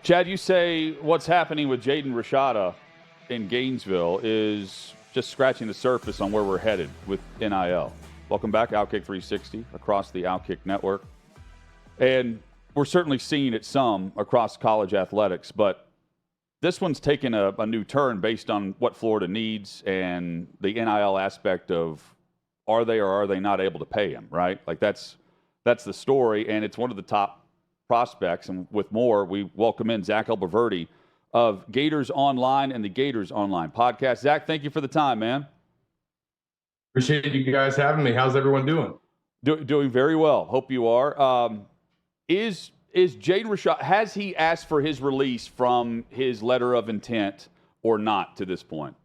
Chad, you say what's happening with Jaden Rashada in Gainesville is just scratching the surface on where we're headed with NIL. Welcome back, OutKick 360, across the OutKick network. And we're certainly seeing it some across college athletics, but this one's taken a new turn based on what Florida needs and the NIL aspect of are they or are they not able to pay him, right? Like that's the story, and it's one of the top prospects. And with more, we welcome in Zach Abolverdi of Gators Online and the Gators Online podcast. Zach, thank you for the time, man. Appreciate you guys having me. How's everyone doing? Doing very well. Hope you are. Is Jaden Rashada, has he asked for his release from his letter of intent or not to this point?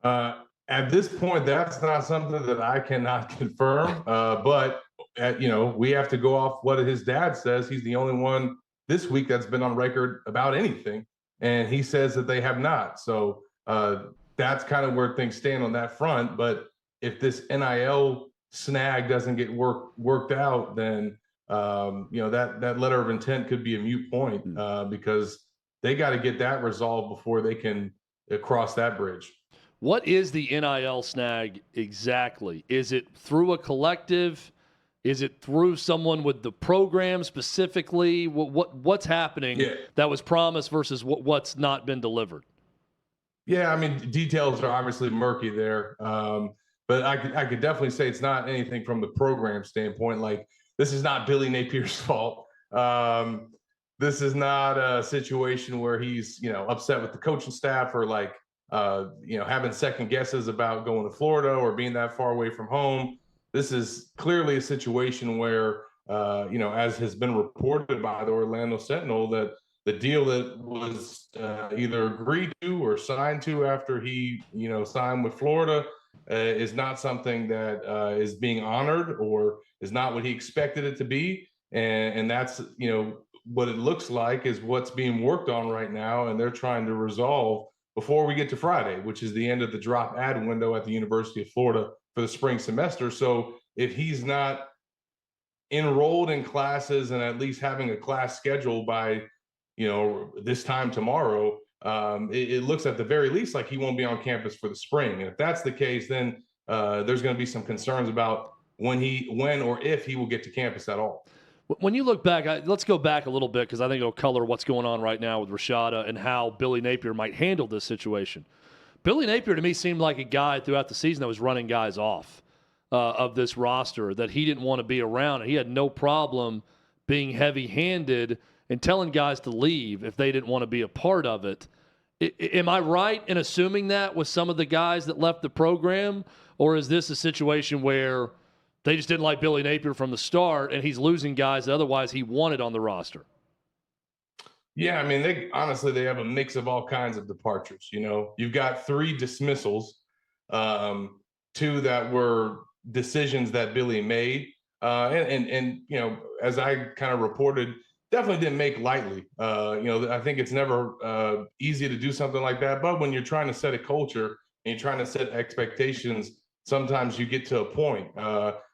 At this point, that's not something that I cannot confirm. But we have to go off what his dad says. He's the only one this week that's been on record about anything, and he says that they have not. So that's kind of where things stand on that front. But if this NIL snag doesn't get worked out, then that letter of intent could be a moot point because they got to get that resolved before they can cross that bridge. What is the NIL snag exactly? Is it through a collective? Is it through someone with the program specifically? What's happening that was promised versus what's not been delivered? Yeah, I mean, details are obviously murky there. But I could definitely say it's not anything from the program standpoint. Like, this is not Billy Napier's fault. This is not a situation where he's, upset with the coaching staff or having second guesses about going to Florida or being that far away from home. This is clearly a situation where, as has been reported by the Orlando Sentinel, that the deal that was either agreed to or signed to after he, signed with Florida is not something that is being honored or is not what he expected it to be. And that's, what it looks like is what's being worked on right now. And they're trying to resolve before we get to Friday, which is the end of the drop ad window at the University of Florida for the spring semester. So if he's not enrolled in classes and at least having a class schedule by, this time tomorrow, it looks at the very least like he won't be on campus for the spring. And if that's the case, then there's going to be some concerns about when or if he will get to campus at all. When you look back, let's go back a little bit because I think it'll color what's going on right now with Rashada and how Billy Napier might handle this situation. Billy Napier, to me, seemed like a guy throughout the season that was running guys off of this roster that he didn't want to be around. And he had no problem being heavy-handed and telling guys to leave if they didn't want to be a part of it. Am I right in assuming that with some of the guys that left the program? Or is this a situation where they just didn't like Billy Napier from the start and he's losing guys that otherwise he wanted on the roster? Yeah, I mean, they have a mix of all kinds of departures. You've got 3 dismissals, 2 that were decisions that Billy made. And as I kind of reported, definitely didn't make lightly. I think it's never easy to do something like that. But when you're trying to set a culture and you're trying to set expectations, sometimes you get to a point.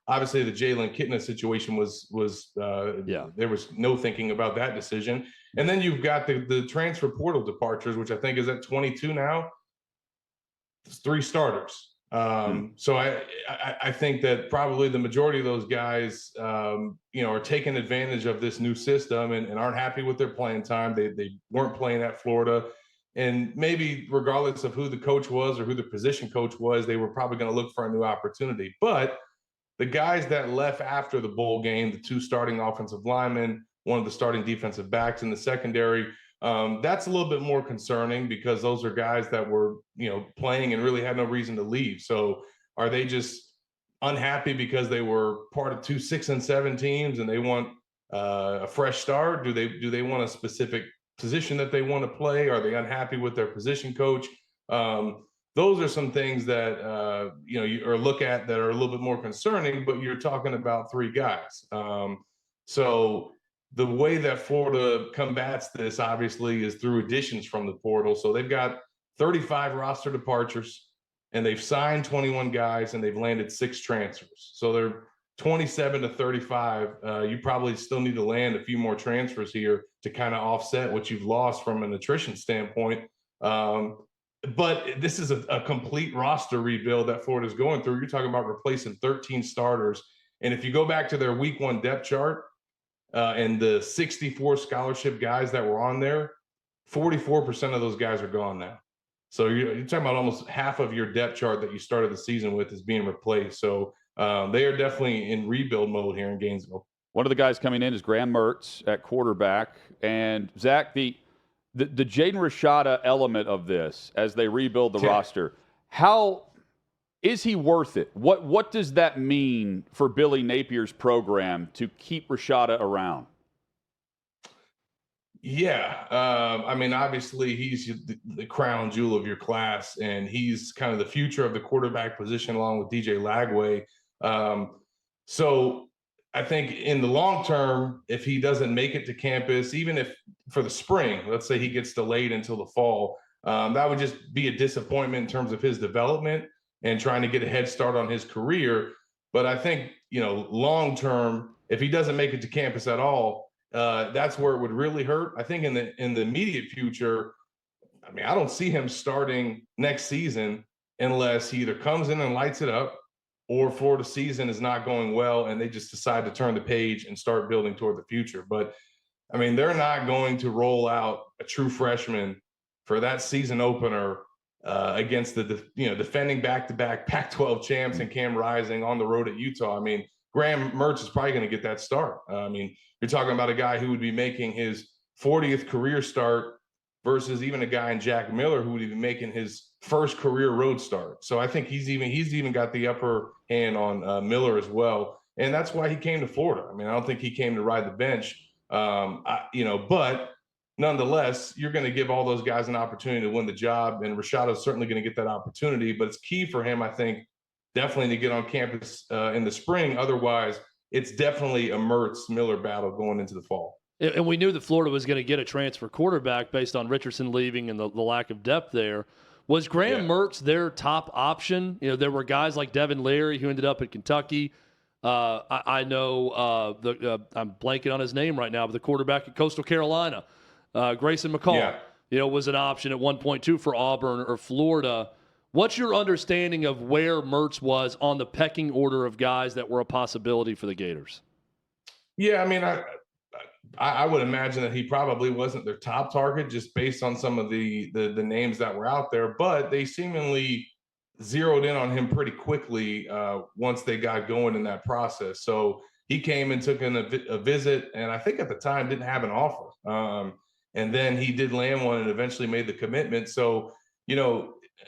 Obviously, the Jalen Kitna situation was there was no thinking about that decision. And then you've got the transfer portal departures, which I think is at 22 now. It's 3 starters. So I think that probably the majority of those guys, are taking advantage of this new system and aren't happy with their playing time. They weren't playing at Florida. And maybe regardless of who the coach was or who the position coach was, they were probably going to look for a new opportunity. But the guys that left after the bowl game, the 2 starting offensive linemen, one of the starting defensive backs in the secondary, that's a little bit more concerning because those are guys that were, playing and really had no reason to leave. So are they just unhappy because they were part of 2 6-7 teams and they want a fresh start? Do they want a specific position that they want to play? Are they unhappy with their position coach? Those are some things that, you look at that are a little bit more concerning, but you're talking about 3 guys. So the way that Florida combats this, obviously, is through additions from the portal. So they've got 35 roster departures, and they've signed 21 guys, and they've landed 6 transfers. So they're 27 to 35. You probably still need to land a few more transfers here to kind of offset what you've lost from an attrition standpoint. But this is a complete roster rebuild that Florida's going through. You're talking about replacing 13 starters. And if you go back to their week 1 depth chart and the 64 scholarship guys that were on there, 44% of those guys are gone now. So you're talking about almost half of your depth chart that you started the season with is being replaced. So they are definitely in rebuild mode here in Gainesville. One of the guys coming in is Graham Mertz at quarterback. And, Zach, the Jaden Rashada element of this as they rebuild the roster, how is he worth it? What does that mean for Billy Napier's program to keep Rashada around? Yeah. I mean, obviously, he's the crown jewel of your class, and he's kind of the future of the quarterback position along with DJ Lagway. So I think in the long term, if he doesn't make it to campus, even if for the spring, let's say he gets delayed until the fall, that would just be a disappointment in terms of his development and trying to get a head start on his career. But I think, long term, if he doesn't make it to campus at all, that's where it would really hurt. I think in the immediate future, I mean, I don't see him starting next season unless he either comes in and lights it up, or Florida season is not going well and they just decide to turn the page and start building toward the future. But I mean, they're not going to roll out a true freshman for that season opener against the defending back-to-back Pac-12 champs and Cam Rising on the road at Utah. I mean, Graham Mertz is probably going to get that start. I mean, you're talking about a guy who would be making his 40th career start versus even a guy in Jack Miller who would be making his first career road start. So I think he's even got the upper hand on Miller as well. And that's why he came to Florida. I mean, I don't think he came to ride the bench, but nonetheless, you're going to give all those guys an opportunity to win the job. And Rashada is certainly going to get that opportunity, but it's key for him, I think, definitely to get on campus in the spring. Otherwise, it's definitely a Mertz-Miller battle going into the fall. And we knew that Florida was going to get a transfer quarterback based on Richardson leaving and the lack of depth there. Was Graham Mertz their top option? There were guys like Devin Leary who ended up at Kentucky. I know I'm blanking on his name right now, but the quarterback at Coastal Carolina, Grayson McCall, was an option at 1.2 for Auburn or Florida. What's your understanding of where Mertz was on the pecking order of guys that were a possibility for the Gators? Yeah, I mean, I would imagine that he probably wasn't their top target just based on some of the names that were out there, but they seemingly zeroed in on him pretty quickly once they got going in that process. So he came and took in a visit, and I think at the time didn't have an offer. And then he did land one and eventually made the commitment. So,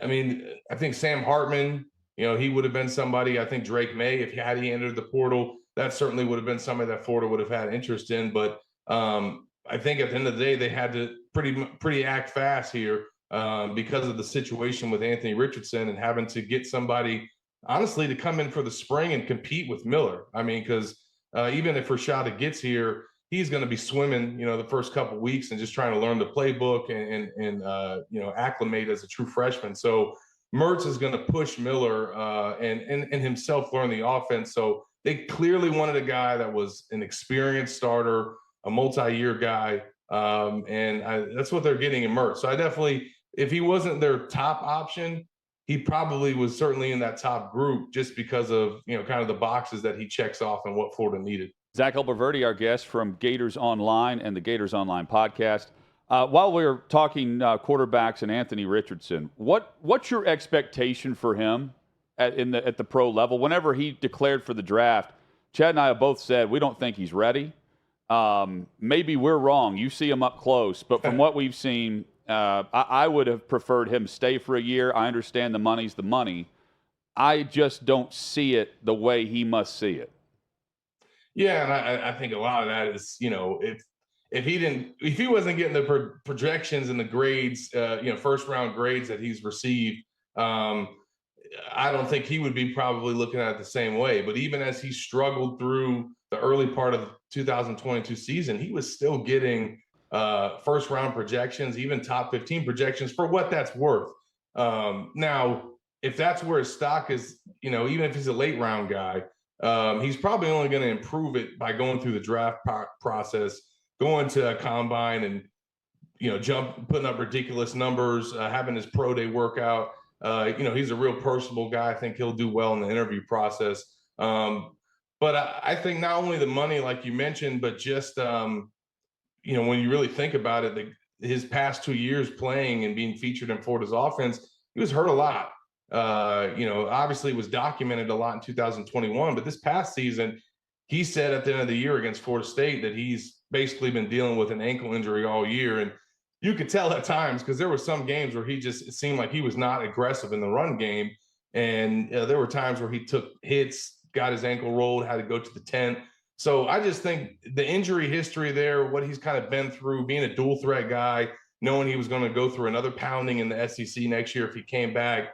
I mean, I think Sam Hartman, he would have been somebody. I think Drake May, if he entered the portal, that certainly would have been somebody that Florida would have had interest in. But I think at the end of the day, they had to pretty act fast here because of the situation with Anthony Richardson and having to get somebody, honestly, to come in for the spring and compete with Miller. I mean, because even if Rashada gets here, he's going to be swimming, the first couple of weeks and just trying to learn the playbook and acclimate as a true freshman. So Mertz is going to push Miller and himself learn the offense. So they clearly wanted a guy that was an experienced starter, a multi-year guy, and that's what they're getting in Mertz. So I definitely, if he wasn't their top option, he probably was certainly in that top group just because of, kind of the boxes that he checks off and what Florida needed. Zach Abolverdi, our guest from Gators Online and the Gators Online podcast. While we were talking quarterbacks and Anthony Richardson, what's your expectation for him at the pro level? Whenever he declared for the draft, Chad and I have both said we don't think he's ready. Maybe we're wrong. You see him up close, but from what we've seen, I would have preferred him stay for a year. I understand the money's the money. I just don't see it the way he must see it. Yeah, and I think a lot of that is, if he wasn't getting the projections and the grades, first round grades that he's received, I don't think he would be probably looking at it the same way. But even as he struggled through the early part of the 2022 season, he was still getting first round projections, even top 15 projections for what that's worth. Now, if that's where his stock is, even if he's a late round guy, He's probably only going to improve it by going through the draft process, going to a combine and, putting up ridiculous numbers, having his pro day workout. He's a real personable guy. I think he'll do well in the interview process. But I think not only the money, like you mentioned, but just, when you really think about it, his past 2 years playing and being featured in Florida's offense, he was hurt a lot. Obviously it was documented a lot in 2021, but this past season, he said at the end of the year against Florida State that he's basically been dealing with an ankle injury all year. And you could tell at times because there were some games where it seemed like he was not aggressive in the run game. And there were times where he took hits, got his ankle rolled, had to go to the tent. So I just think the injury history there, what he's kind of been through, being a dual threat guy, knowing he was going to go through another pounding in the SEC next year if he came back,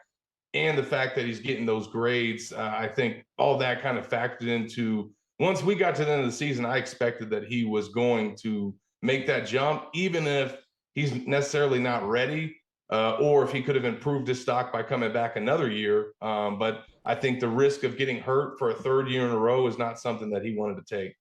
and the fact that he's getting those grades, I think all that kind of factored into. Once we got to the end of the season, I expected that he was going to make that jump, even if he's necessarily not ready, or if he could have improved his stock by coming back another year. But I think the risk of getting hurt for a third year in a row is not something that he wanted to take.